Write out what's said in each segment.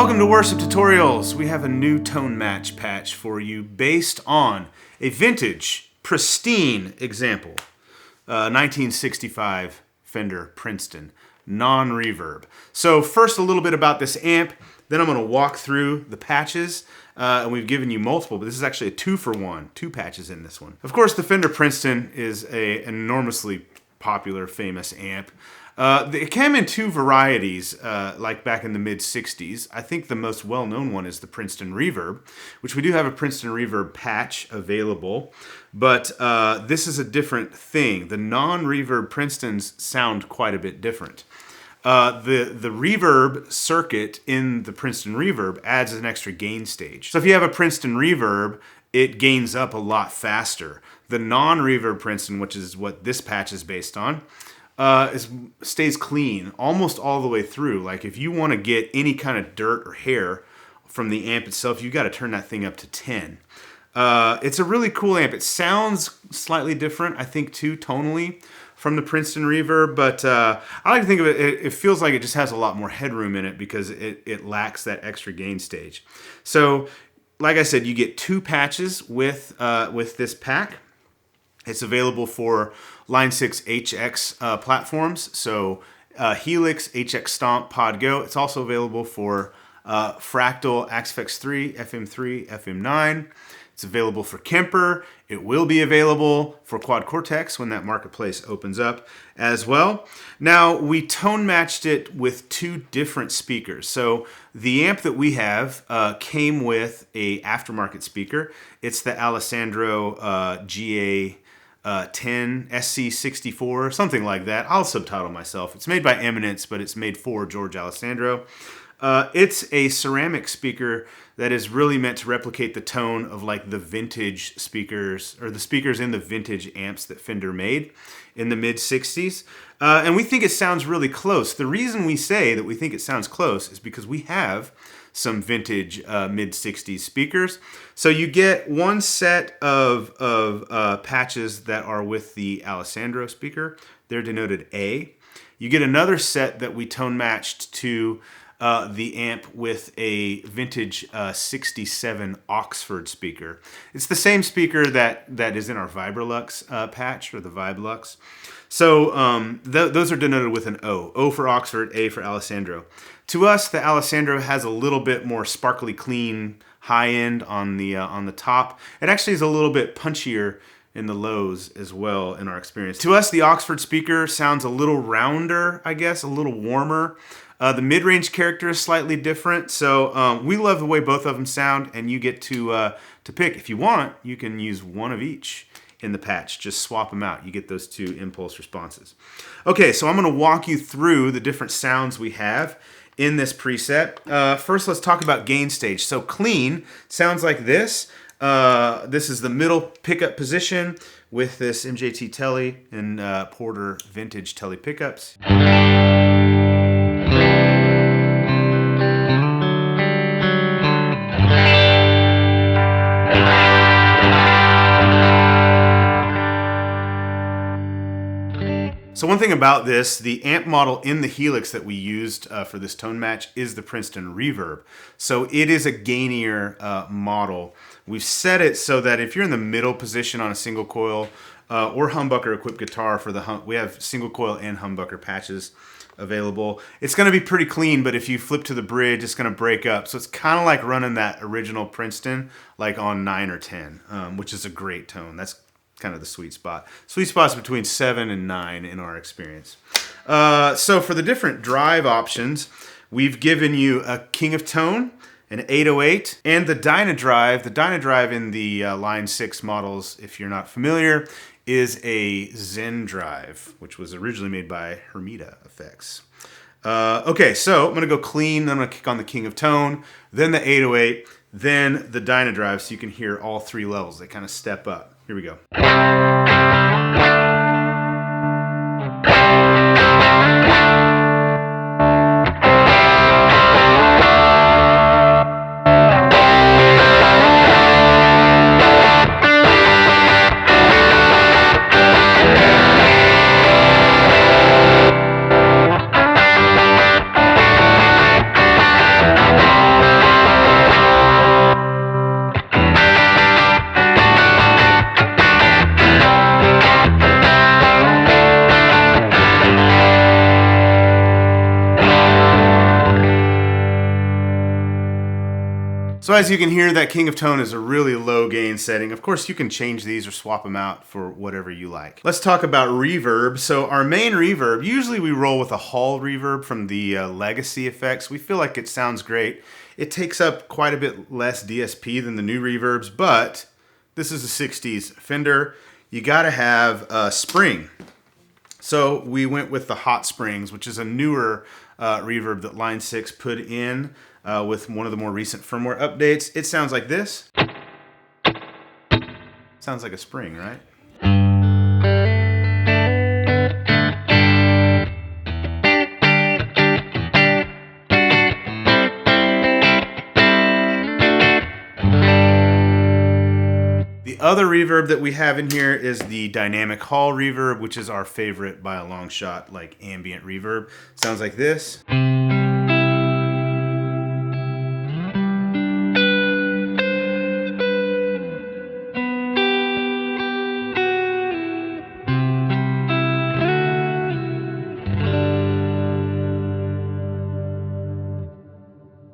Welcome to Worship Tutorials. We have a new tone match patch for you based on a vintage, pristine example. 1965 Fender Princeton, non-reverb. So first a little bit about this amp, then I'm going to walk through the patches, and we've given you multiple, but this is actually a 2-for-1, 2 patches in this one. Of course, the Fender Princeton is an enormously popular, famous amp. It came in 2 varieties, like back in the mid-60s. I think the most well-known one is the Princeton Reverb, which we do have a Princeton Reverb patch available, but this is a different thing. The non-reverb Princetons sound quite a bit different. The reverb circuit in the Princeton Reverb adds an extra gain stage. So if you have a Princeton Reverb, it gains up a lot faster. The non-reverb Princeton, which is what this patch is based on, stays clean almost all the way through. Like if you want to get any kind of dirt or hair from the amp itself, you got to turn that thing up to 10. It's a really cool amp. It sounds slightly different, I think, too, tonally from the Princeton Reverb, but I like to think of it, it feels like it just has a lot more headroom in it because it lacks that extra gain stage. So, like I said, you get 2 patches with this pack. It's available for Line 6 HX platforms, so Helix, HX Stomp, Pod Go. It's also available for Fractal, Axe-Fx 3, FM3, FM9. It's available for Kemper. It will be available for Quad Cortex when that marketplace opens up as well. Now, we tone matched it with 2 different speakers. So the amp that we have came with a aftermarket speaker. It's the Alessandro GA 10 SC64, something like that. I'll subtitle myself. It's made by Eminence, but it's made for George Alessandro. It's a ceramic speaker that is really meant to replicate the tone of like the vintage speakers, or the speakers in the vintage amps that Fender made in the mid-60s. And we think it sounds really close. The reason we say that we think it sounds close is because we have some vintage mid-60s speakers. So you get one set of patches that are with the Alessandro speaker. They're denoted A. You get another set that we tone matched to the amp with a vintage 67 Oxford speaker. It's the same speaker that is in our Vibrolux patch, or the Vibrolux. So those are denoted with an O. O for Oxford, A for Alessandro. To us, the Alessandro has a little bit more sparkly clean high end on the top. It actually is a little bit punchier in the lows as well in our experience. To us, the Oxford speaker sounds a little rounder, I guess, a little warmer. The mid-range character is slightly different, so we love the way both of them sound, and you get to pick. If you want, you can use one of each in the patch. Just swap them out. You get those 2 impulse responses. Okay, so I'm going to walk you through the different sounds we have in this preset. First, let's talk about gain stage. So clean sounds like this. This is the middle pickup position with this MJT Tele and Porter vintage Tele pickups. So one thing about this, the amp model in the Helix that we used for this tone match is the Princeton Reverb. So it is a gainier model. We've set it so that if you're in the middle position on a single coil or humbucker equipped guitar for the we have single coil and humbucker patches available. It's going to be pretty clean, but if you flip to the bridge, it's going to break up. So it's kind of like running that original Princeton like on 9 or 10, which is a great tone. That's kind of the sweet spot. Sweet spot's between 7 and 9 in our experience. So for the different drive options, we've given you a King of Tone, an 808, and the Dynadrive. The Dynadrive in the Line 6 models, if you're not familiar, is a Zen drive, which was originally made by Hermida Effects. Okay, so I'm going to go clean, then I'm going to kick on the King of Tone, then the 808, then the Dynadrive, so you can hear all 3 levels. They kind of step up. Here we go. So as you can hear, that King of Tone is a really low gain setting. Of course, you can change these or swap them out for whatever you like. Let's talk about reverb. So our main reverb, usually we roll with a hall reverb from the Legacy effects. We feel like it sounds great. It takes up quite a bit less DSP than the new reverbs, but this is a 60s Fender. You gotta have a spring. So we went with the Hot Springs, which is a newer reverb that Line 6 put in with one of the more recent firmware updates. It sounds like this. Sounds like a spring, right? The other reverb that we have in here is the Dynamic Hall reverb, which is our favorite by a long shot, like ambient reverb. Sounds like this.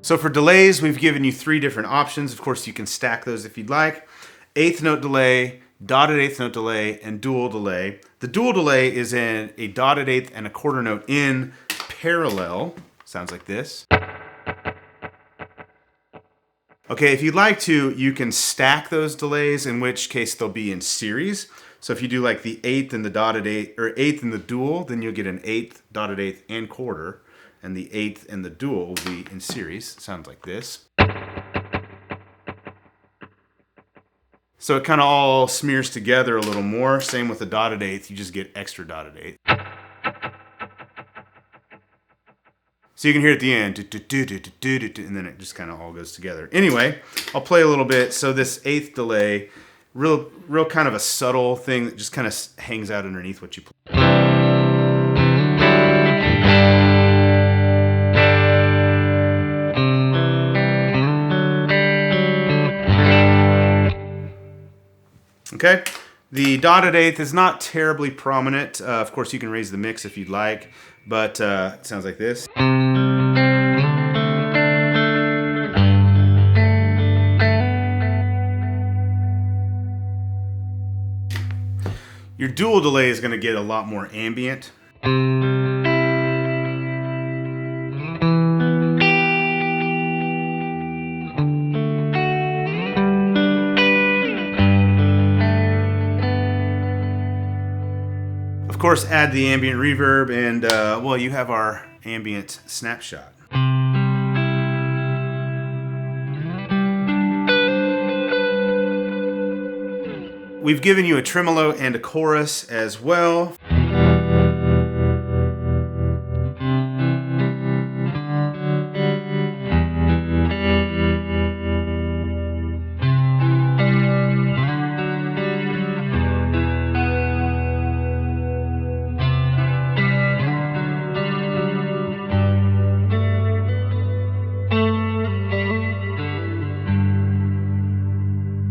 So for delays, we've given you 3 different options. Of course, you can stack those if you'd like. Eighth note delay, dotted eighth note delay, and dual delay. The dual delay is in a dotted eighth and a quarter note in parallel. Sounds like this. Okay, if you'd like to, you can stack those delays, in which case they'll be in series. So if you do like the eighth and the dotted eighth, or eighth and the dual, then you'll get an eighth, dotted eighth, and quarter. And the eighth and the dual will be in series. Sounds like this. So it kind of all smears together a little more. Same with the dotted eighth, you just get extra dotted eighth. So you can hear at the end, and then it just kind of all goes together. Anyway, I'll play a little bit. So this eighth delay, real kind of a subtle thing that just kind of hangs out underneath what you play. Okay, the dotted eighth is not terribly prominent. Of course, you can raise the mix if you'd like, but it sounds like this. Your dual delay is going to get a lot more ambient. Of course, add the ambient reverb, and well, you have our ambient snapshot. We've given you a tremolo and a chorus as well.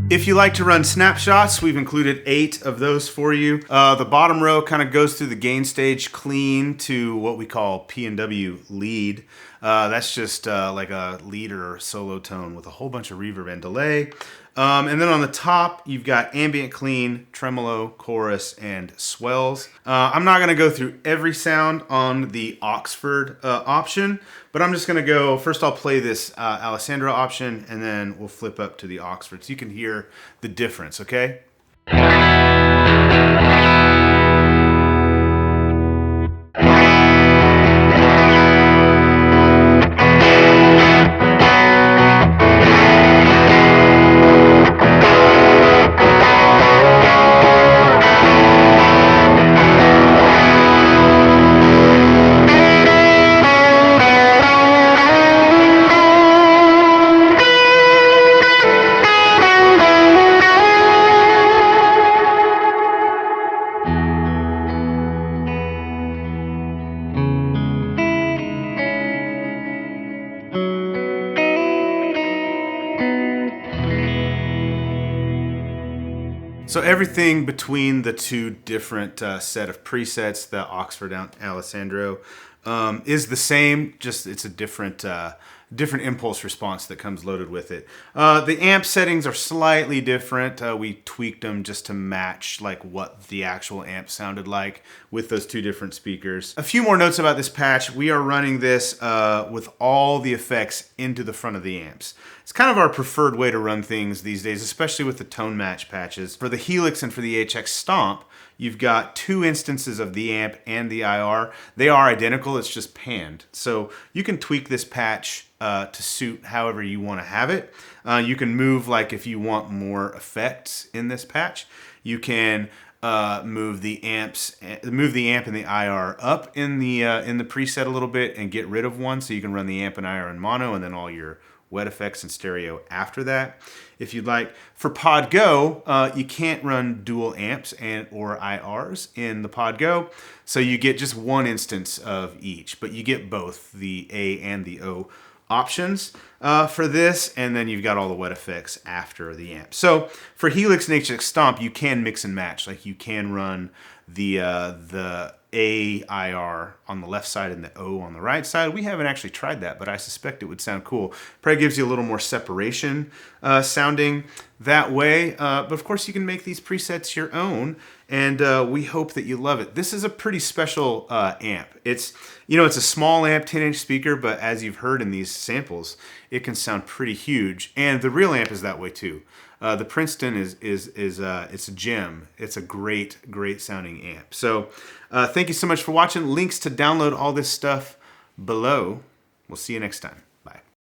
If you like to run snapshots, we've included 8 of those for you. The bottom row kind of goes through the gain stage clean to what we call P&W lead. That's just like a lead or solo tone with a whole bunch of reverb and delay. And then on the top, you've got ambient clean, tremolo, chorus, and swells. I'm not going to go through every sound on the Oxford option, but I'm just going to go, first I'll play this Alessandro option, and then we'll flip up to the Oxford so you can hear the difference, okay? So everything between the two different set of presets, the Oxford and Alessandro, is the same, just it's a different different impulse response that comes loaded with it. The amp settings are slightly different. We tweaked them just to match like what the actual amp sounded like with those two different speakers. A few more notes about this patch. We are running this with all the effects into the front of the amps. It's kind of our preferred way to run things these days, especially with the tone match patches. For the Helix and for the HX Stomp, you've got two instances of the amp and the IR. They are identical, it's just panned. So you can tweak this patch to suit however you want to have it. You can move, like if you want more effects in this patch, you can move the amp and the IR up in the preset a little bit and get rid of one, so you can run the amp and IR in mono and then all your wet effects and stereo after that, if you'd like. For Pod Go, you can't run dual amps and or IRs in the Pod Go, so you get just one instance of each, but you get both the A and the O options for this, and then you've got all the wet effects after the amp. So for Helix and HX Stomp, you can mix and match. Like you can run the A IR on the left side and the O on the right side. We haven't actually tried that, but I suspect it would sound cool. Probably gives you a little more separation sounding that way. But of course, you can make these presets your own, and we hope that you love it. This is a pretty special amp. It's a small amp, 10-inch speaker, but as you've heard in these samples, it can sound pretty huge. And the real amp is that way too. The Princeton is it's a gem. It's a great sounding amp. So thank you so much for watching. Links to download all this stuff below. We'll see you next time.